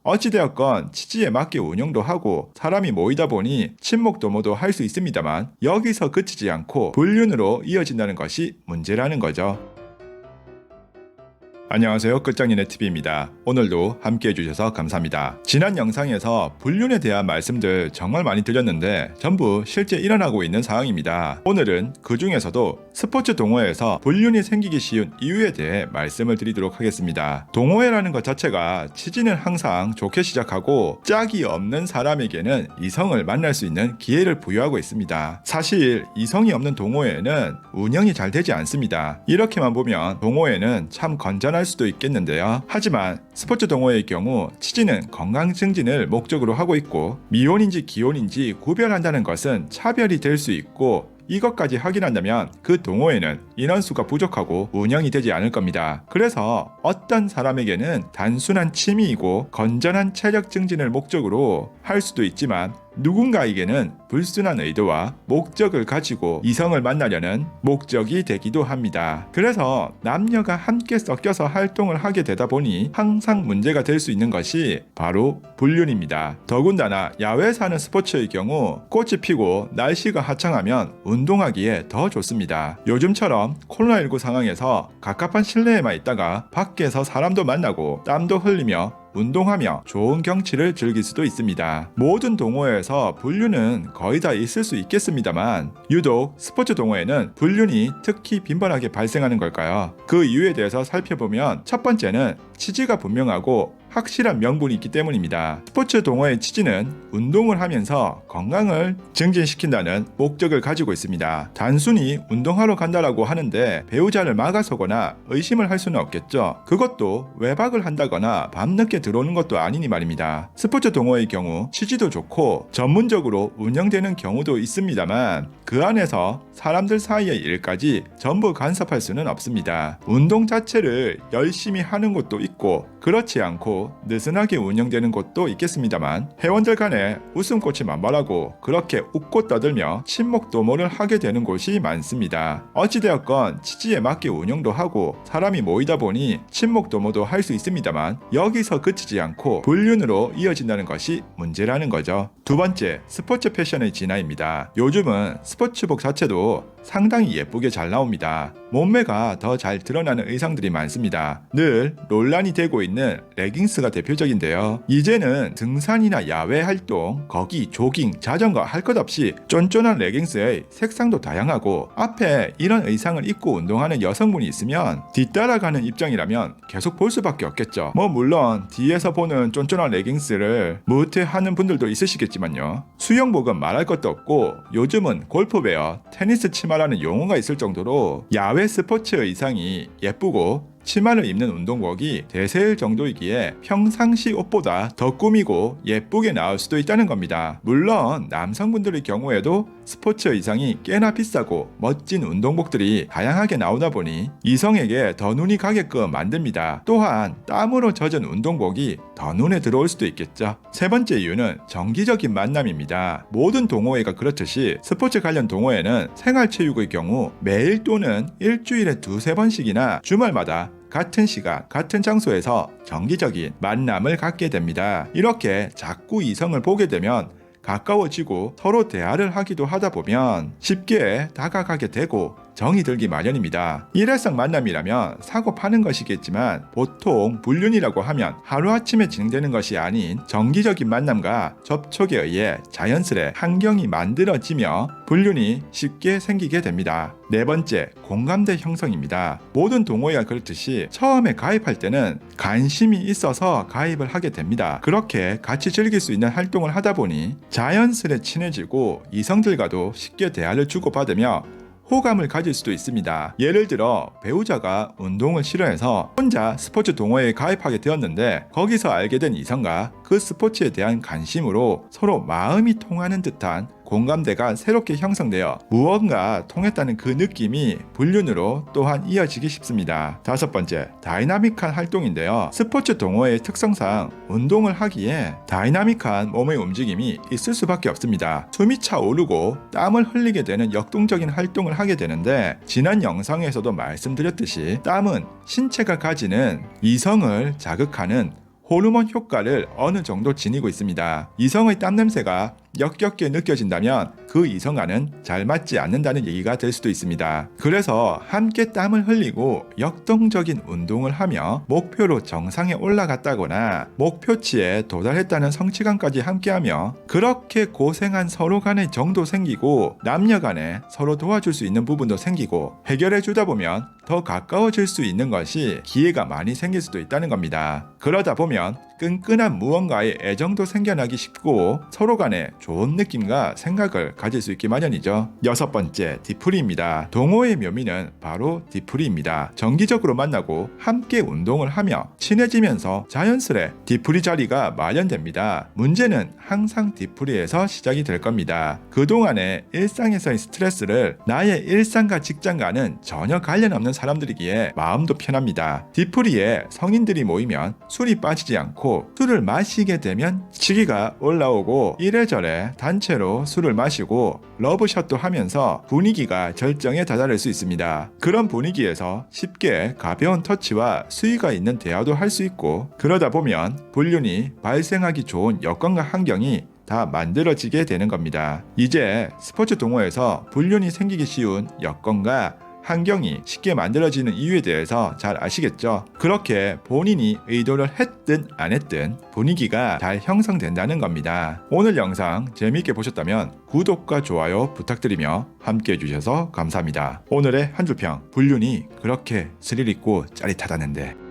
어찌되었건 취지에 맞게 운영도 하고 사람이 모이다 보니 친목 도모도 할 수 있습니다만 여기서 그치지 않고 불륜으로 이어진다는 것이 문제라는 거죠. 안녕하세요, 끝장님의 TV입니다. 오늘도 함께 해주셔서 감사합니다. 지난 영상에서 불륜에 대한 말씀들 정말 많이 드렸는데 전부 실제 일어나고 있는 상황입니다. 오늘은 그 중에서도 스포츠 동호회에서 불륜이 생기기 쉬운 이유에 대해 말씀을 드리도록 하겠습니다. 동호회라는 것 자체가 취지는 항상 좋게 시작하고 짝이 없는 사람에게는 이성을 만날 수 있는 기회를 부여하고 있습니다. 사실 이성이 없는 동호회는 운영이 잘 되지 않습니다. 이렇게만 보면 동호회는 참 건전할 수도 있겠는데요. 하지만 스포츠 동호회의 경우 취지는 건강 증진을 목적으로 하고 있고 미혼인지 기혼인지 구별한다는 것은 차별이 될 수 있고 이것까지 확인한다면 그 동호회는 인원수가 부족하고 운영이 되지 않을 겁니다. 그래서 어떤 사람에게는 단순한 취미이고 건전한 체력 증진을 목적으로 할 수도 있지만 누군가에게는 불순한 의도와 목적을 가지고 이성을 만나려는 목적이 되기도 합니다. 그래서 남녀가 함께 섞여서 활동을 하게 되다 보니 항상 문제가 될 수 있는 것이 바로 불륜입니다. 더군다나 야외에서 하는 스포츠의 경우 꽃이 피고 날씨가 화창하면 운동하기에 더 좋습니다. 요즘처럼 코로나19 상황에서 갑갑한 실내에만 있다가 밖에서 사람도 만나고 땀도 흘리며 운동하며 좋은 경치를 즐길 수도 있습니다. 모든 동호회에서 불륜은 거의 다 있을 수 있겠습니다만 유독 스포츠 동호회는 불륜이 특히 빈번하게 발생하는 걸까요? 그 이유에 대해서 살펴보면 첫 번째는 취지가 분명하고 확실한 명분이 있기 때문입니다. 스포츠 동호회의 취지는 운동을 하면서 건강을 증진시킨다는 목적을 가지고 있습니다. 단순히 운동하러 간다라고 하는데 배우자를 막아서거나 의심을 할 수는 없겠죠. 그것도 외박을 한다거나 밤늦게 들어오는 것도 아니니 말입니다. 스포츠 동호회의 경우 취지도 좋고 전문적으로 운영되는 경우도 있습니다만 그 안에서 사람들 사이의 일까지 전부 간섭할 수는 없습니다. 운동 자체를 열심히 하는 곳도 있고 그렇지 않고 느슨하게 운영되는 곳도 있겠습니다만 회원들 간에 웃음꽃이 만발하고 그렇게 웃고 떠들며 친목 도모를 하게 되는 곳이 많습니다. 어찌되었건 취지에 맞게 운영도 하고 사람이 모이다 보니 친목 도모도 할 수 있습니다만 여기서 그치지 않고 불륜으로 이어진다는 것이 문제라는 거죠. 두 번째, 스포츠 패션의 진화입니다. 요즘은 스포츠복 자체도 상당히 예쁘게 잘 나옵니다. 몸매가 더 잘 드러나는 의상들이 많습니다. 늘 논란이 되고 있는 레깅스가 대표적인데요. 이제는 등산이나 야외 활동, 거기, 조깅, 자전거 할 것 없이 쫀쫀한 레깅스의 색상도 다양하고 앞에 이런 의상을 입고 운동하는 여성분이 있으면 뒤따라가는 입장이라면 계속 볼 수밖에 없겠죠. 물론 뒤에서 보는 쫀쫀한 레깅스를 무태하는 분들도 있으시겠지만요. 수영복은 말할 것도 없고 요즘은 골프웨어, 테니스 치마라는 용어가 있을 정도로 야외 스포츠 의상이 예쁘고 치마를 입는 운동복이 대세일 정도이기에 평상시 옷보다 더 꾸미고 예쁘게 나올 수도 있다는 겁니다. 물론 남성분들의 경우에도 스포츠 의상이 꽤나 비싸고 멋진 운동복들이 다양하게 나오다 보니 이성에게 더 눈이 가게끔 만듭니다. 또한 땀으로 젖은 운동복이 더 눈에 들어올 수도 있겠죠. 세 번째 이유는 정기적인 만남입니다. 모든 동호회가 그렇듯이 스포츠 관련 동호회는 생활체육의 경우 매일 또는 일주일에 두세 번씩이나 주말마다 같은 시간, 같은 장소에서 정기적인 만남을 갖게 됩니다. 이렇게 자꾸 이성을 보게 되면 가까워지고 서로 대화를 하기도 하다 보면 쉽게 다가가게 되고 정이 들기 마련입니다. 일회성 만남이라면 사고 파는 것이겠지만 보통 불륜이라고 하면 하루아침에 진행되는 것이 아닌 정기적인 만남과 접촉에 의해 자연스레 환경이 만들어지며 불륜이 쉽게 생기게 됩니다. 네 번째, 공감대 형성입니다. 모든 동호회가 그렇듯이 처음에 가입할 때는 관심이 있어서 가입을 하게 됩니다. 그렇게 같이 즐길 수 있는 활동을 하다 보니 자연스레 친해지고 이성들과도 쉽게 대화를 주고받으며 호감을 가질 수도 있습니다. 예를 들어 배우자가 운동을 싫어해서 혼자 스포츠 동호회에 가입하게 되었는데 거기서 알게 된 이성과 그 스포츠에 대한 관심으로 서로 마음이 통하는 듯한 공감대가 새롭게 형성되어 무언가 통했다는 그 느낌이 불륜으로 또한 이어지기 쉽습니다. 다섯 번째, 다이나믹한 활동인데요. 스포츠 동호회의 특성상 운동을 하기에 다이나믹한 몸의 움직임이 있을 수밖에 없습니다. 숨이 차오르고 땀을 흘리게 되는 역동적인 활동을 하게 되는데 지난 영상에서도 말씀드렸듯이 땀은 신체가 가지는 이성을 자극하는 호르몬 효과를 어느 정도 지니고 있습니다. 이성의 땀 냄새가 역겹게 느껴진다면 그 이성과는 잘 맞지 않는다는 얘기가 될 수도 있습니다. 그래서 함께 땀을 흘리고 역동적인 운동을 하며 목표로 정상에 올라갔다거나 목표치에 도달했다는 성취감까지 함께하며 그렇게 고생한 서로 간의 정도 생기고 남녀 간에 서로 도와줄 수 있는 부분도 생기고 해결해 주다 보면 더 가까워질 수 있는 것이 기회가 많이 생길 수도 있다는 겁니다. 그러다 보면 끈끈한 무언가에 애정도 생겨나기 쉽고 서로 간에 좋은 느낌과 생각을 가질 수 있기 마련이죠. 6번째, 뒤풀이입니다. 동호의 묘미는 바로 뒤풀이입니다. 정기적으로 만나고 함께 운동을 하며 친해지면서 자연스레 뒤풀이 자리가 마련됩니다. 문제는 항상 뒤풀이에서 시작이 될 겁니다. 그동안의 일상에서의 스트레스를 나의 일상과 직장과는 전혀 관련 없는 사람들이기에 마음도 편합니다. 뒤풀이에 성인들이 모이면 술이 빠지지 않고 술을 마시게 되면 치기가 올라오고 이래저래 단체로 술을 마시고 러브샷도 하면서 분위기가 절정에 다다를 수 있습니다. 그런 분위기에서 쉽게 가벼운 터치와 수위가 있는 대화도 할 수 있고 그러다 보면 불륜이 발생하기 좋은 여건과 환경이 다 만들어지게 되는 겁니다. 이제 스포츠 동호회에서 불륜이 생기기 쉬운 여건과 환경이 쉽게 만들어지는 이유에 대해서 잘 아시겠죠? 그렇게 본인이 의도를 했든 안 했든 분위기가 잘 형성된다는 겁니다. 오늘 영상 재미있게 보셨다면 구독과 좋아요 부탁드리며 함께 해주셔서 감사합니다. 오늘의 한 줄평, 불륜이 그렇게 스릴 있고 짜릿하다는데